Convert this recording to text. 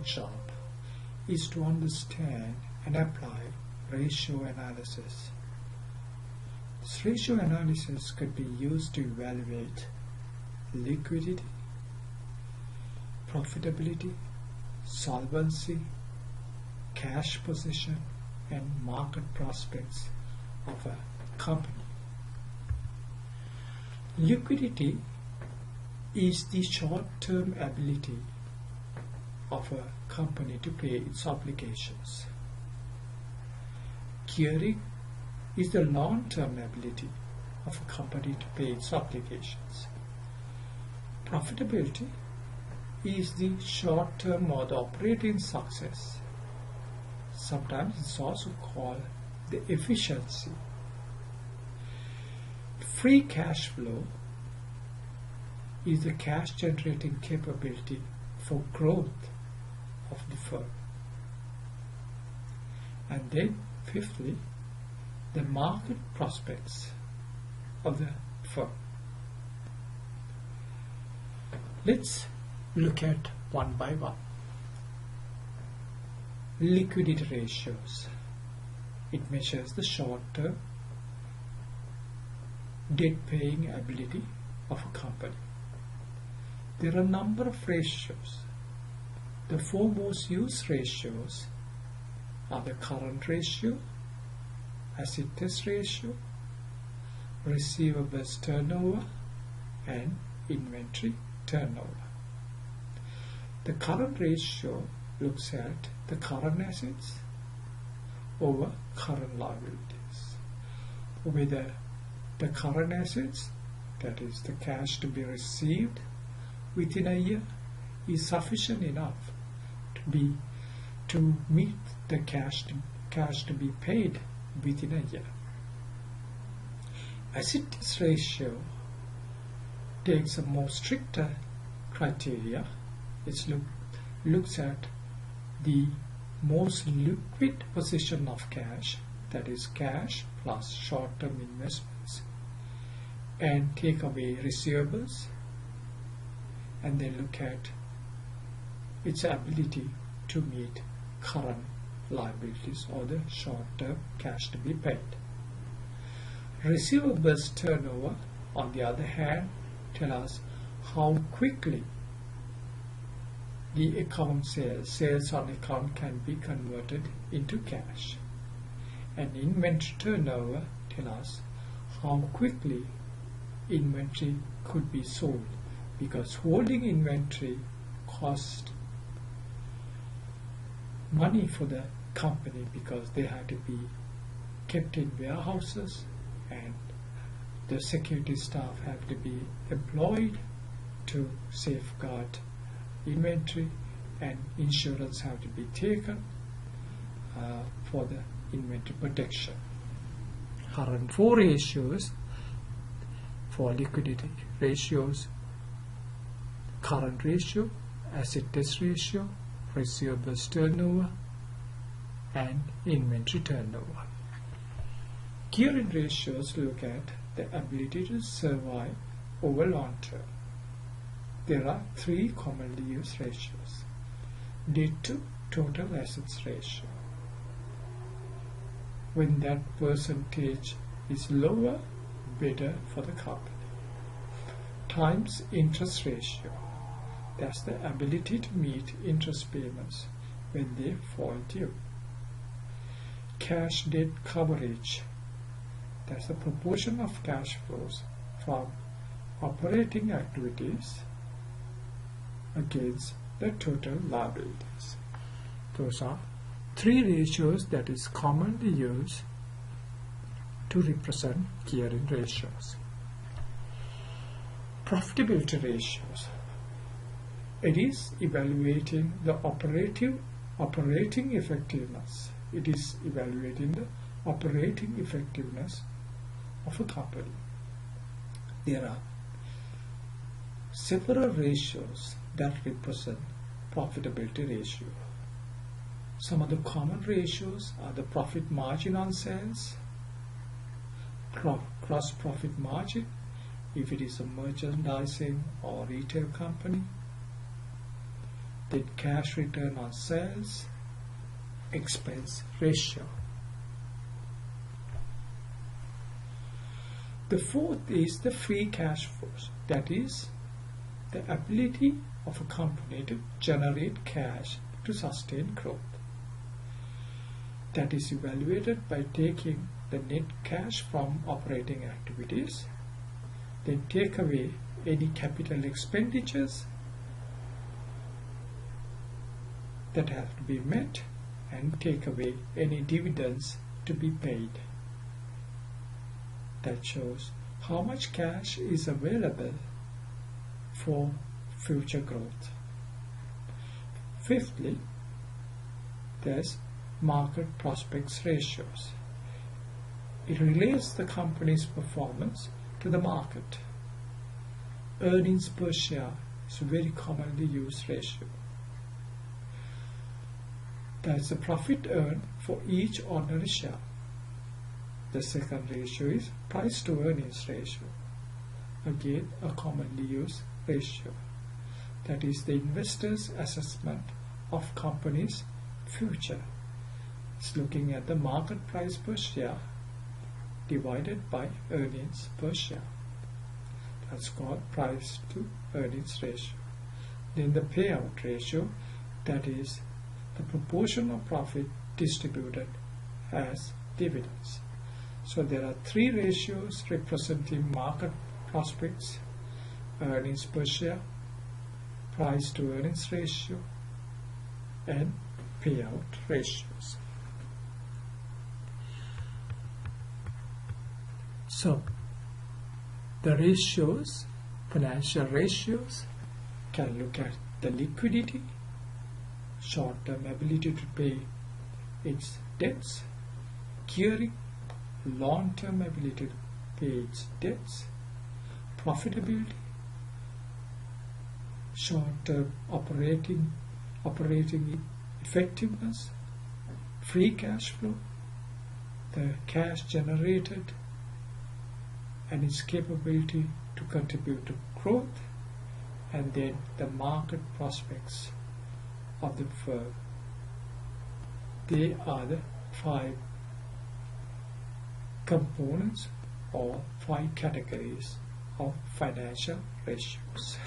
job is to understand and apply ratio analysis. This ratio analysis could be used to evaluate liquidity, profitability, solvency, cash position, and market prospects of a company. Liquidity is the short-term ability of a company to pay its obligations. Gearing is the long-term ability of a company to pay its obligations. Profitability is the short-term or the operating success. Sometimes it's also called the efficiency. Free cash flow is the cash generating capability for growth of the firm. And then fifthly, the market prospects of the firm. Let's look at one by one. Liquidity ratios. It measures the short-term debt-paying ability of a company. There are a number of ratios. The four most used ratios are the current ratio, asset test ratio, receivables turnover, and inventory turnover. The current ratio looks at the current assets over current liabilities. Whether the current assets, that is the cash to be received within a year, is sufficient enough to meet the cash to be paid within a year. Asset test ratio takes a more stricter criteria. It looks at the most liquid position of cash, that is cash plus short-term investments, and take away receivables, and then look at its ability to meet current liabilities or the short-term cash to be paid. Receivables turnover, on the other hand, tell us how quickly the account sales on account can be converted into cash. And inventory turnover tell us how quickly inventory could be sold, because holding inventory costs money for the company, because they have to be kept in warehouses and the security staff have to be employed to safeguard inventory, and insurance have to be taken for the inventory protection. Current four ratios for liquidity ratios: current ratio, asset test ratio, receivables turnover, and inventory turnover. Gearing ratios look at the ability to survive over long term. There are three commonly used ratios. Debt to total assets ratio. When that percentage is lower, better for the company. Times interest ratio. That's the ability to meet interest payments when they fall due. Cash debt coverage. That's the proportion of cash flows from operating activities against the total liabilities. Those are three ratios that is commonly used to represent gearing ratios. Profitability ratios. It is evaluating the operating effectiveness. It is evaluating the operating effectiveness of a company. There are several ratios that represent profitability ratio. Some of the common ratios are the profit margin on sales, gross profit margin if it is a merchandising or retail company, then cash return on sales, expense ratio. The fourth is the free cash flows, that is, the ability of a company to generate cash to sustain growth. That is evaluated by taking the net cash from operating activities, then take away any capital expenditures that have to be met, and take away any dividends to be paid. That shows how much cash is available for future growth. Fifthly, there's market prospects ratios. It relates the company's performance to the market. Earnings per share is a very commonly used ratio. That's the profit earned for each ordinary share. The second ratio is price to earnings ratio. Again, a commonly used ratio. That is the investor's assessment of company's future. It's looking at the market price per share divided by earnings per share. That's called price to earnings ratio. Then the payout ratio, that is the proportion of profit distributed as dividends. So there are three ratios representing market prospects: earnings per share, price to earnings ratio, and payout ratios. So the ratios, financial ratios, can look at the liquidity, short-term ability to pay its debts, gearing, long-term ability to pay its debts, profitability, short-term operating effectiveness, free cash flow, the cash generated and its capability to contribute to growth, and then the market prospects of the firm. They are the 5 components or 5 categories of financial ratios.